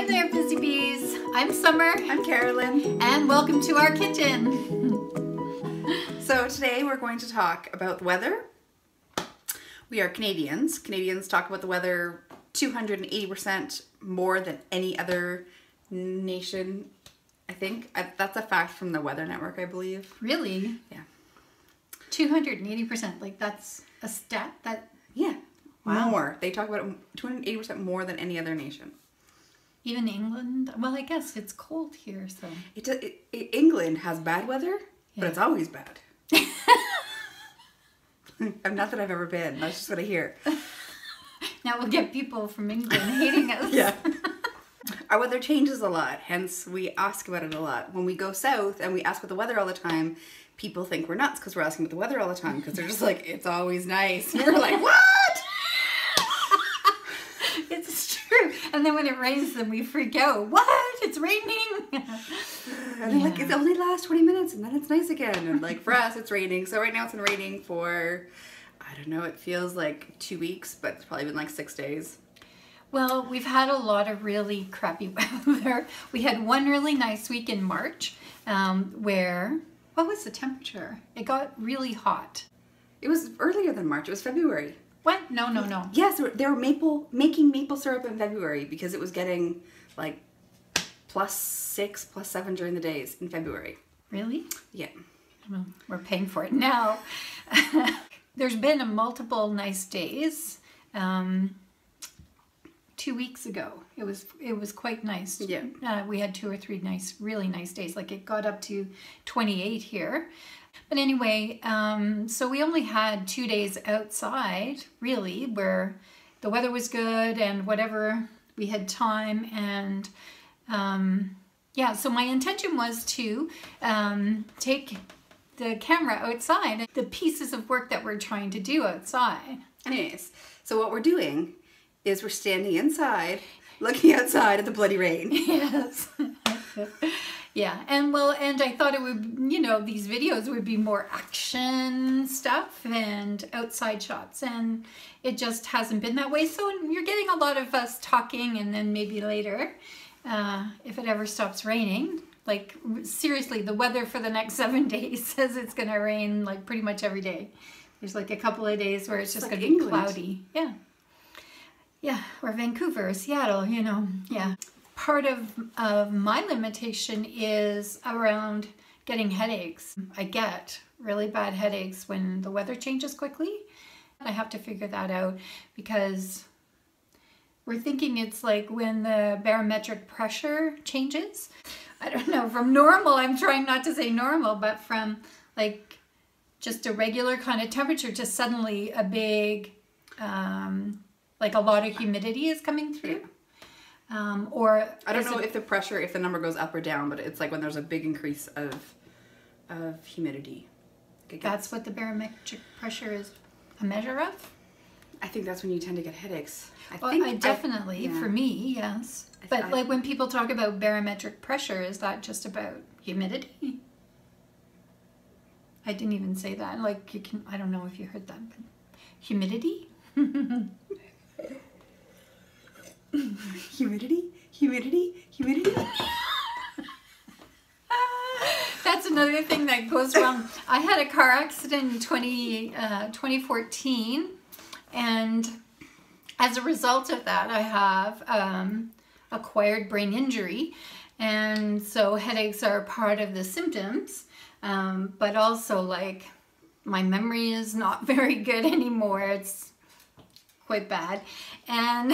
Hi there, busy bees. I'm Summer. I'm Carolyn. And welcome to our kitchen. So today we're going to talk about the weather. We are Canadians. Canadians talk about the weather 280% more than any other nation, I think. That's a fact from the Weather Network, I believe. Really? Yeah. 280%. Like that's a stat that... Yeah. Wow. More. They talk about it 280% more than any other nation. Even England? Well, I guess it's cold here, so... England has bad weather, but it's always bad. Not that I've ever been. That's just what I hear. Now we'll get people from England hating us. Yeah. Our weather changes a lot, hence we ask about it a lot. When we go south and we ask about the weather all the time, people think we're nuts because we're asking about the weather all the time because they're just like, it's always nice. And we're like, what? It's true. And then when it rains, then we freak out. What? It's raining. And they're like, it only lasts 20 minutes and then it's nice again. And like for us, it's raining. So right now it's been raining for, I don't know, it feels like 2 weeks, but it's probably been like 6 days. Well, we've had a lot of really crappy weather. We had one really nice week in March where, what was the temperature? It got really hot. It was earlier than March. It was February. What? No. Yes, they were making maple syrup in February because it was getting like +6, +7 during the days in February. Really? Yeah. Well, we're paying for it now. There's been multiple nice days. 2 weeks ago, it was quite nice. Yeah. We had 2 or 3 really nice days. Like it got up to 28 here. But anyway, so we only had 2 days outside, really, where the weather was good and whatever, we had time. And yeah, so my intention was to take the camera outside, the pieces of work that we're trying to do outside. Anyways, so what we're doing is we're standing inside, looking outside at the bloody rain. Yes. Yeah, and I thought it would, these videos would be more action stuff and outside shots, and it just hasn't been that way. So you're getting a lot of us talking, and then maybe later, if it ever stops raining, like seriously, the weather for the next 7 days says it's gonna rain like pretty much every day. There's like a couple of days where it's just like gonna be England. cloudy. Yeah. Yeah, or Vancouver, Seattle, yeah. Part of my limitation is around getting headaches. I get really bad headaches when the weather changes quickly. I have to figure that out because we're thinking it's like when the barometric pressure changes. I don't know, from normal, I'm trying not to say normal, but from like just a regular kind of temperature to suddenly a big, like a lot of humidity is coming through. Or I don't know if the number goes up or down, but it's like when there's a big increase of humidity. That's what the barometric pressure is a measure of? I think that's when you tend to get headaches. I definitely, for me, yes. But like when people talk about barometric pressure, is that just about humidity? I didn't even say that. Like you can, I don't know if you heard that, but humidity? Humidity. That's another thing that goes wrong. I had a car accident in 2014, and as a result of that, I have acquired brain injury, and so headaches are part of the symptoms, but also like my memory is not very good anymore. It's quite bad, and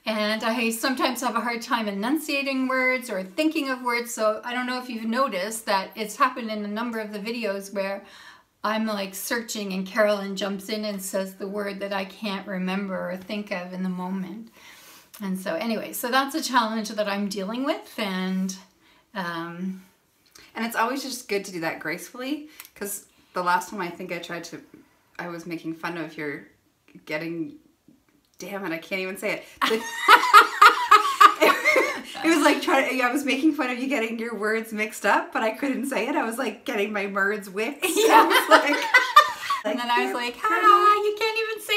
and I sometimes have a hard time enunciating words or thinking of words. So I don't know if you've noticed that it's happened in a number of the videos where I'm like searching and Carolyn jumps in and says the word that I can't remember or think of in the moment. And so anyway, so that's a challenge that I'm dealing with, and it's always just good to do that gracefully, because the last time I think I was making fun of your getting, damn it, I can't even say it. It was like I was making fun of you getting your words mixed up, but I couldn't say it. I was like getting my words wixs. Yeah. I was like, and then I was like, you can't even say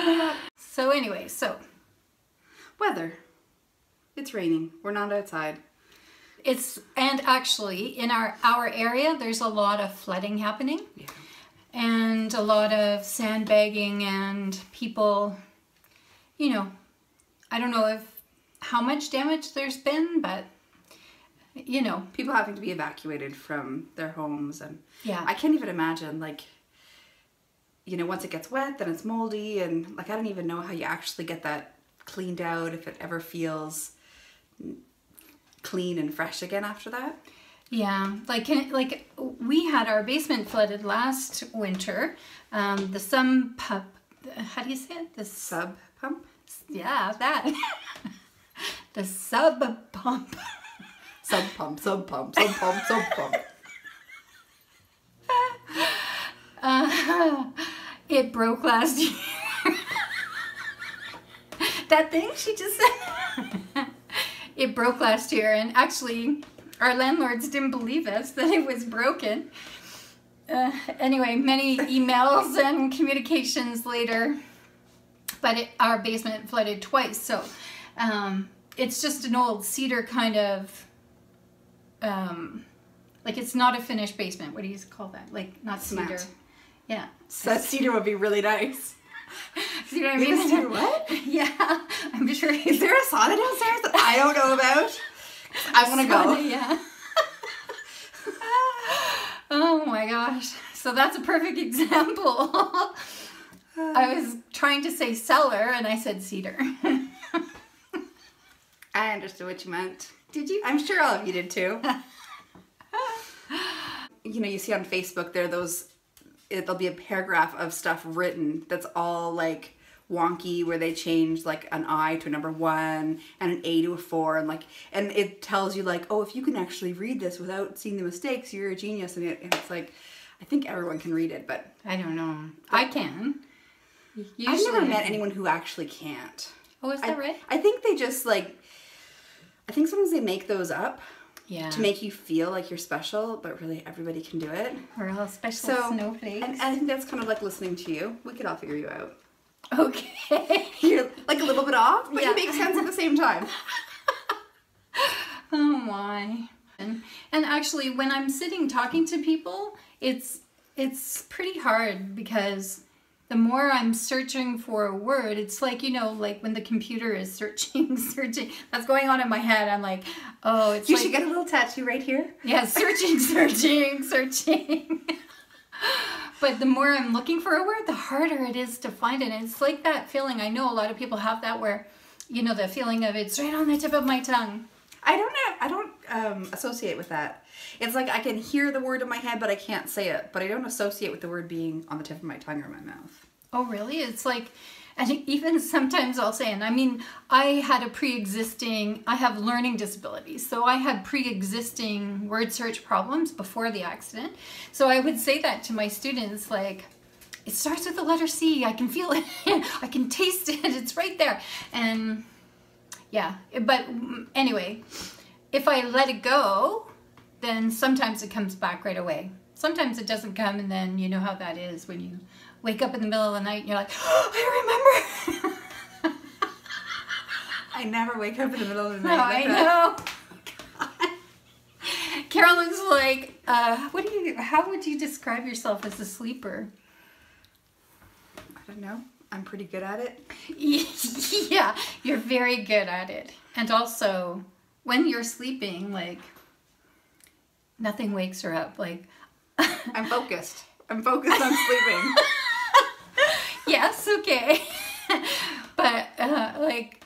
it. So anyway, so Weather. It's raining. We're not outside. And actually in our area, there's a lot of flooding happening. Yeah. And a lot of sandbagging and people, you know, I don't know how much damage there's been, but you know. People having to be evacuated from their homes, and yeah. I can't even imagine, like, you know, once it gets wet, then it's moldy, and like I don't even know how you actually get that cleaned out, if it ever feels clean and fresh again after that. Yeah, like we had our basement flooded last winter. The sump pump, how do you say it? The sub pump? Yeah, that. The sub pump. Sub pump, sub pump, sub pump, sub pump. It broke last year. That thing she just said. It broke last year, and actually our landlords didn't believe us that it was broken. Anyway, many emails and communications later, but our basement flooded twice, so it's just an old cedar kind of, like it's not a finished basement. What do you call that? Like not cedar. Yeah. So that cedar would be really nice. See what I mean? Cedar what? Yeah, I'm sure. Is there a sauna downstairs that I don't know about? I want to go. Yeah. Oh my gosh. So that's a perfect example. I was trying to say cellar and I said cedar. I understood what you meant. Did you? I'm sure all of you did too. You know, you see on Facebook there'll be a paragraph of stuff written that's all like wonky, where they change like an I to a number 1 and an A to a 4, and it tells you like, oh, if you can actually read this without seeing the mistakes, you're a genius. And it's like, I think everyone can read it, but I don't know. I can. Usually. I've never met anyone who actually can't. Oh, is that right? I think they just like, I think sometimes they make those up. Yeah. To make you feel like you're special, but really everybody can do it. We're all special snowflakes. And I think that's kind of like listening to you. We could all figure you out. Okay. You're like a little bit off, but you make sense at the same time. Oh my. And actually when I'm sitting talking to people, it's pretty hard, because the more I'm searching for a word, it's like, you know, like when the computer is searching, that's going on in my head. I'm like, oh, it's you like... should get a little tattoo right here. Yeah, searching. But the more I'm looking for a word, the harder it is to find it. And it's like that feeling. I know a lot of people have that, where, you know, the feeling of it's right on the tip of my tongue. I don't associate with that. It's like I can hear the word in my head, but I can't say it. But I don't associate with the word being on the tip of my tongue or my mouth. Oh, really? It's like, and even sometimes I'll say, and I mean, I have learning disabilities. So I had pre-existing word search problems before the accident. So I would say that to my students, like, it starts with the letter C. I can feel it. I can taste it. It's right there. And yeah, but anyway, if I let it go, then sometimes it comes back right away. Sometimes it doesn't come, and then you know how that is when you wake up in the middle of the night and you're like, oh, I remember. I never wake up in the middle of the night. No, I know. Carolyn's like, how would you describe yourself as a sleeper? I don't know. I'm pretty good at it. Yeah, you're very good at it. And also, when you're sleeping, like, nothing wakes her up. Like, I'm focused. I'm focused on sleeping. Yes, okay. But, like,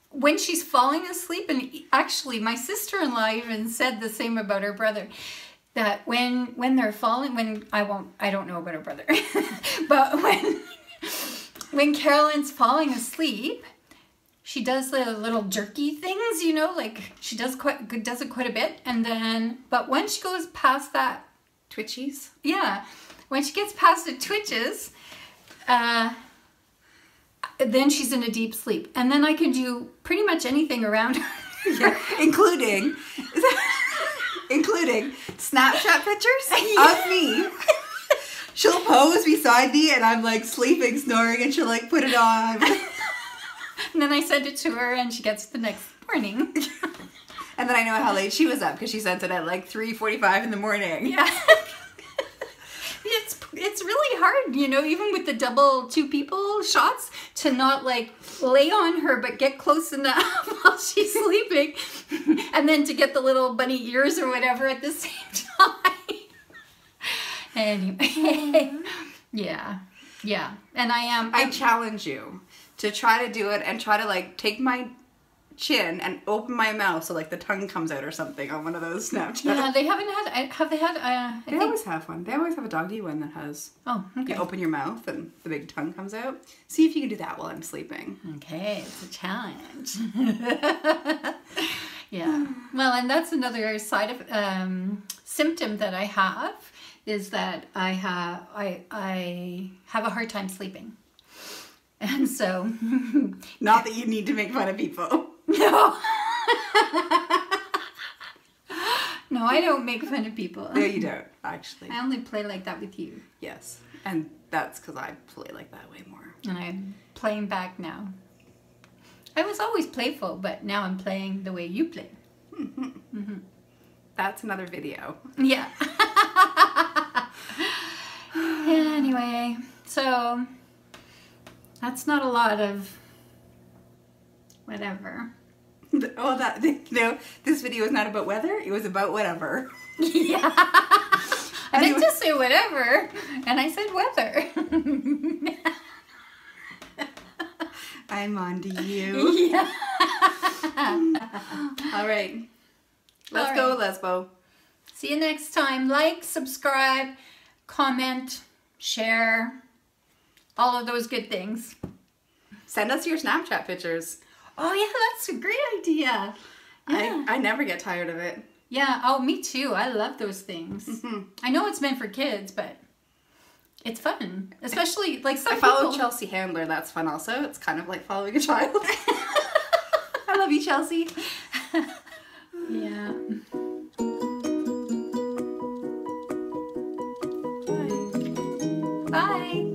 when she's falling asleep, and actually my sister-in-law even said the same about her brother, that when they're falling, I don't know about her brother, but when Carolyn's falling asleep, she does the little jerky things, you know, like she does it quite a bit, and then, but when she goes past that, twitchies? Yeah, when she gets past the twitches, then she's in a deep sleep, and then I can do pretty much anything around her. Yeah, including Snapchat pictures of me. She'll pose beside me and I'm like sleeping, snoring, and she'll like put it on. And then I sent it to her and she gets it the next morning. And then I know how late she was up because she sent it at like 3:45 in the morning. Yeah. It's really hard, you know, even with the double 2 people shots, to not like lay on her but get close enough while she's sleeping, and then to get the little bunny ears or whatever at the same time. Anyway, yeah. And I challenge you to try to do it and try to like take my chin and open my mouth so like the tongue comes out or something on one of those Snapchats. Yeah, they haven't had, have they had, They always have one. They always have a doggy one that has, oh, okay. you open your mouth and the big tongue comes out. See if you can do that while I'm sleeping. Okay, it's a challenge. Yeah. Well, and that's another side of, symptom that I have, is that I have a hard time sleeping. And so. Not that you need to make fun of people. No. No, I don't make fun of people. No, you don't, actually. I only play like that with you. Yes. And that's because I play like that way more. And I'm playing back now. I was always playful, but now I'm playing the way you play. Mm-hmm. Mm-hmm. That's another video. Yeah. Anyway, so that's not a lot of whatever. Oh, that, you know, this video is not about weather. It was about whatever. Yeah. I meant to say whatever, and I said weather. I'm on to you. Yeah. All right. Let's go, Lesbo. See you next time. Like, subscribe, comment, share, all of those good things. Send us your Snapchat pictures. Oh yeah, that's a great idea. Yeah. I never get tired of it. Yeah, oh, me too. I love those things. Mm-hmm. I know it's meant for kids, but it's fun. Especially, like, some people... I follow Chelsea Handler. That's fun also. It's kind of like following a child. I love you, Chelsea. Yeah. Bye. Bye.